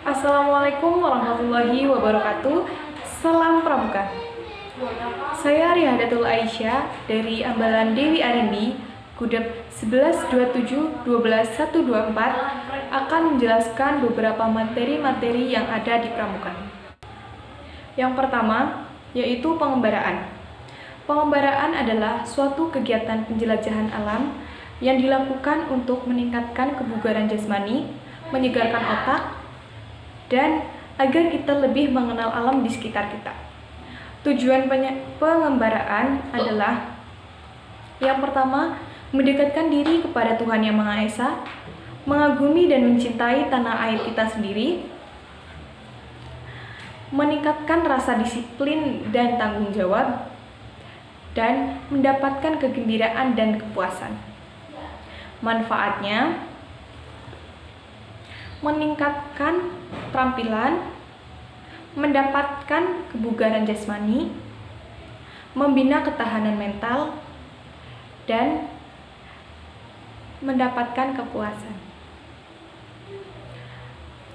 Assalamualaikum warahmatullahi wabarakatuh. Salam Pramuka. Saya Rihadatul Aisyah dari Ambalan Dewi Arimbi, Kudep 1127-12124 akan menjelaskan beberapa materi-materi yang ada di Pramuka. Yang pertama, yaitu pengembaraan. Pengembaraan adalah suatu kegiatan penjelajahan alam yang dilakukan untuk meningkatkan kebugaran jasmani, menyegarkan otak, dan agar kita lebih mengenal alam di sekitar kita. Tujuan pengembaraan adalah yang pertama, mendekatkan diri kepada Tuhan Yang Maha Esa, mengagumi dan mencintai tanah air kita sendiri, meningkatkan rasa disiplin dan tanggung jawab, dan mendapatkan kegembiraan dan kepuasan. Manfaatnya, meningkatkan keterampilan, mendapatkan kebugaran jasmani, membina ketahanan mental, dan mendapatkan kepuasan.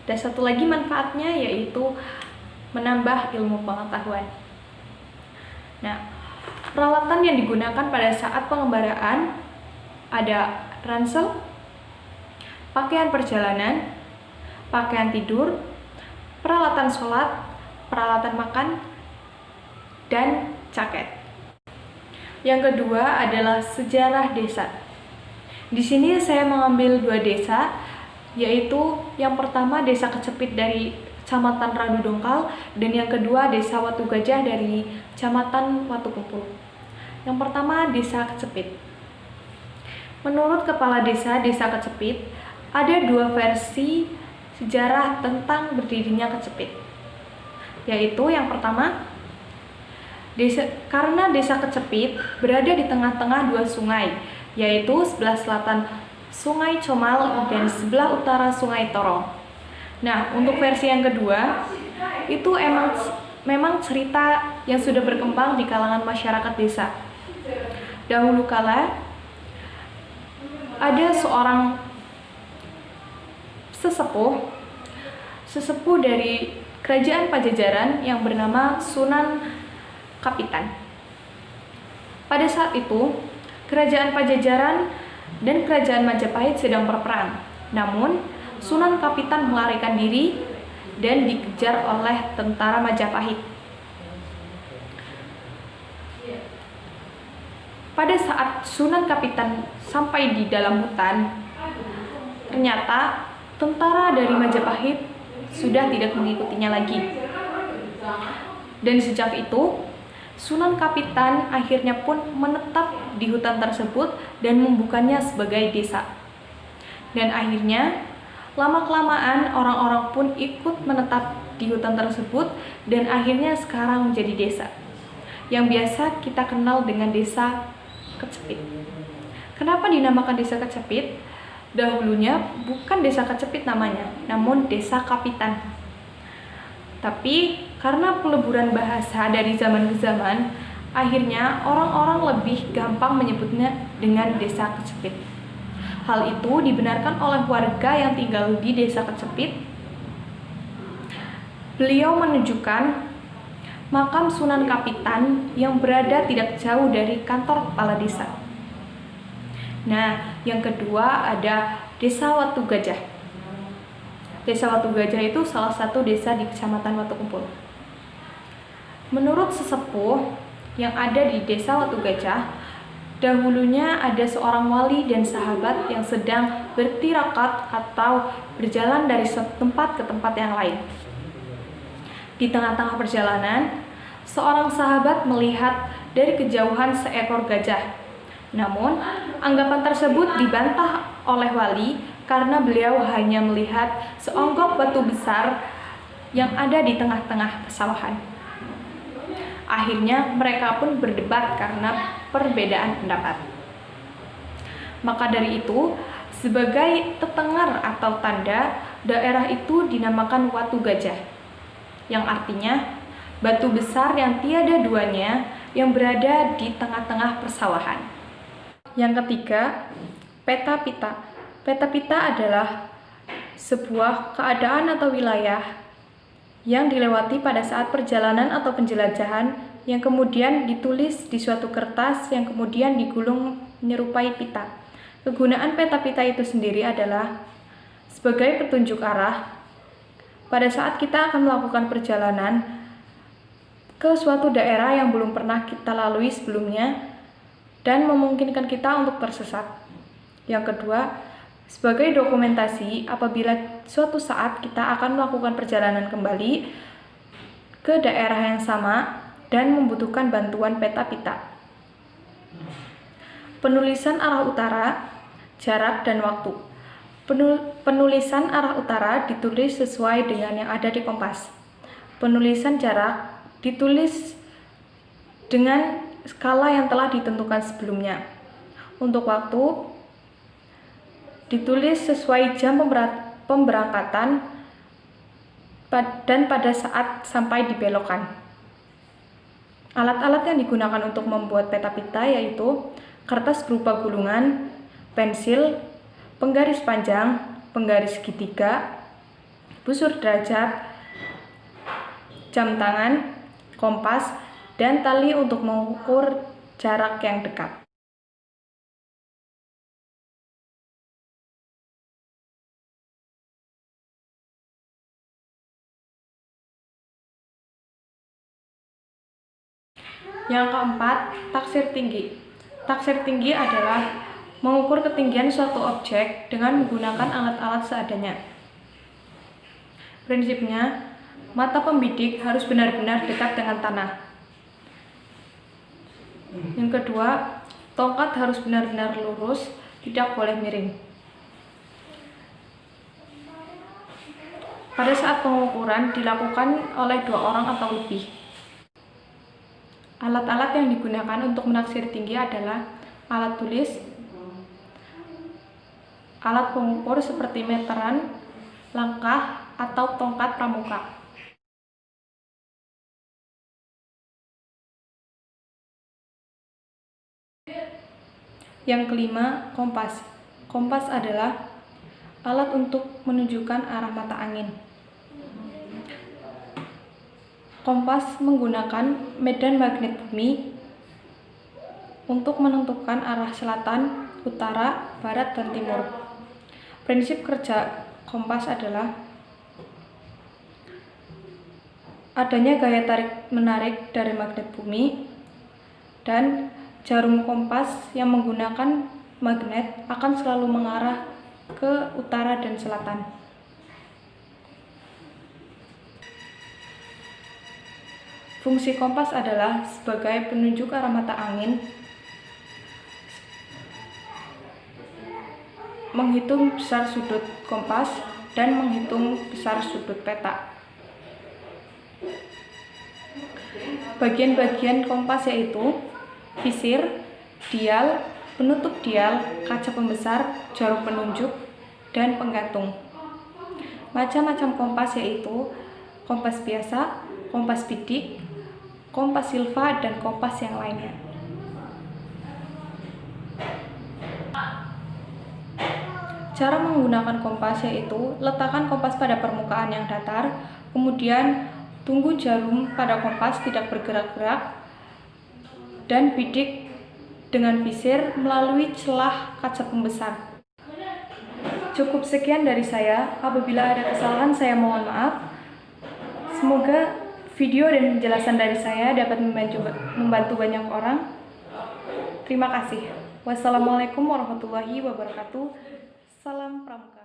Dan satu lagi manfaatnya yaitu menambah ilmu pengetahuan. Nah, peralatan yang digunakan pada saat pengembaraan ada ransel, pakaian perjalanan, pakaian tidur, peralatan sholat, peralatan makan, dan jaket. Yang kedua adalah sejarah desa. Di sini saya mengambil 2 desa, yaitu yang pertama Desa Kecepit dari Kecamatan Radu Dongkal, dan yang kedua Desa Watu Gajah dari Kecamatan Watu Kumpul. Yang pertama Desa Kecepit. Menurut Kepala Desa Kecepit, ada 2 versi sejarah tentang berdirinya Kecepit, yaitu yang pertama, karena Desa Kecepit berada di tengah-tengah 2 sungai, yaitu sebelah selatan Sungai Comal dan sebelah utara Sungai Torong. Nah, untuk versi yang kedua, itu memang cerita yang sudah berkembang di kalangan masyarakat desa. Dahulu kala, ada seorang sesepuh dari kerajaan Pajajaran yang bernama Sunan Kapitan. Pada saat itu, kerajaan Pajajaran dan kerajaan Majapahit sedang berperang. Namun, Sunan Kapitan melarikan diri dan dikejar oleh tentara Majapahit. Pada saat Sunan Kapitan sampai di dalam hutan, ternyata tentara dari Majapahit sudah tidak mengikutinya lagi. Dan sejak itu, Sunan Kapitan akhirnya pun menetap di hutan tersebut dan membukanya sebagai desa. Dan akhirnya, lama-kelamaan orang-orang pun ikut menetap di hutan tersebut dan akhirnya sekarang menjadi desa, yang biasa kita kenal dengan Desa Kecepit. Kenapa dinamakan Desa Kecepit? Dahulunya bukan Desa Kecepit namanya, namun Desa Kapitan. Tapi karena peleburan bahasa dari zaman ke zaman, akhirnya orang-orang lebih gampang menyebutnya dengan Desa Kecepit. Hal itu dibenarkan oleh warga yang tinggal di Desa Kecepit. Beliau menunjukkan makam Sunan Kapitan yang berada tidak jauh dari kantor kepala desa. Nah, yang kedua ada Desa Watu Gajah. Desa Watu Gajah itu salah satu desa di Kecamatan Watu Kumpul. Menurut sesepuh yang ada di Desa Watu Gajah, dahulunya ada seorang wali dan sahabat yang sedang bertirakat atau berjalan dari satu tempat ke tempat yang lain. Di tengah-tengah perjalanan, seorang sahabat melihat dari kejauhan seekor gajah. Namun, anggapan tersebut dibantah oleh wali karena beliau hanya melihat seonggok batu besar yang ada di tengah-tengah pesawahan. Akhirnya, mereka pun berdebat karena perbedaan pendapat. Maka dari itu, sebagai tetengar atau tanda, daerah itu dinamakan Watu Gajah, yang artinya batu besar yang tiada duanya yang berada di tengah-tengah persawahan. Yang ketiga, peta pita. Peta pita adalah sebuah keadaan atau wilayah yang dilewati pada saat perjalanan atau penjelajahan yang kemudian ditulis di suatu kertas yang kemudian digulung menyerupai pita. Kegunaan peta-pita itu sendiri adalah sebagai petunjuk arah pada saat kita akan melakukan perjalanan ke suatu daerah yang belum pernah kita lalui sebelumnya dan memungkinkan kita untuk tersesat. Yang kedua, sebagai dokumentasi apabila suatu saat kita akan melakukan perjalanan kembali ke daerah yang sama dan membutuhkan bantuan peta-pita. Penulisan arah utara, jarak, dan waktu. Penulisan arah utara ditulis sesuai dengan yang ada di kompas. Penulisan jarak ditulis dengan skala yang telah ditentukan sebelumnya. Untuk waktu, ditulis sesuai jam pemberangkatan dan pada saat sampai di belokan. Alat-alat yang digunakan untuk membuat peta-pita yaitu kertas berupa gulungan, pensil, penggaris panjang, penggaris segitiga, busur derajat, jam tangan, kompas, dan tali untuk mengukur jarak yang dekat. Yang keempat, taksir tinggi. Taksir tinggi adalah mengukur ketinggian suatu objek dengan menggunakan alat-alat seadanya. Prinsipnya, mata pembidik harus benar-benar dekat dengan tanah. Yang kedua, tongkat harus benar-benar lurus, tidak boleh miring. Pada saat pengukuran dilakukan oleh 2 orang atau lebih. Alat-alat yang digunakan untuk menaksir tinggi adalah alat tulis, alat pengukur seperti meteran, langkah, atau tongkat pramuka. Yang kelima, kompas. Kompas adalah alat untuk menunjukkan arah mata angin. Kompas menggunakan medan magnet bumi untuk menentukan arah selatan, utara, barat, dan timur. Prinsip kerja kompas adalah adanya gaya tarik-menarik dari magnet bumi dan jarum kompas yang menggunakan magnet akan selalu mengarah ke utara dan selatan. Fungsi kompas adalah sebagai penunjuk arah mata angin, menghitung besar sudut kompas, dan menghitung besar sudut peta. Bagian-bagian kompas yaitu visir, dial, penutup dial, kaca pembesar, jarum penunjuk, dan penggantung. Macam-macam kompas yaitu kompas biasa, kompas bidik, kompas silva, dan kompas yang lainnya. Cara menggunakan kompas yaitu letakkan kompas pada permukaan yang datar, kemudian tunggu jarum pada kompas tidak bergerak-gerak, dan bidik dengan visir melalui celah kaca pembesar. Cukup sekian dari saya. Apabila ada kesalahan, saya mohon maaf. Semoga video dan penjelasan dari saya dapat membantu banyak orang. Terima kasih. Wassalamualaikum warahmatullahi wabarakatuh. Salam Pramuka.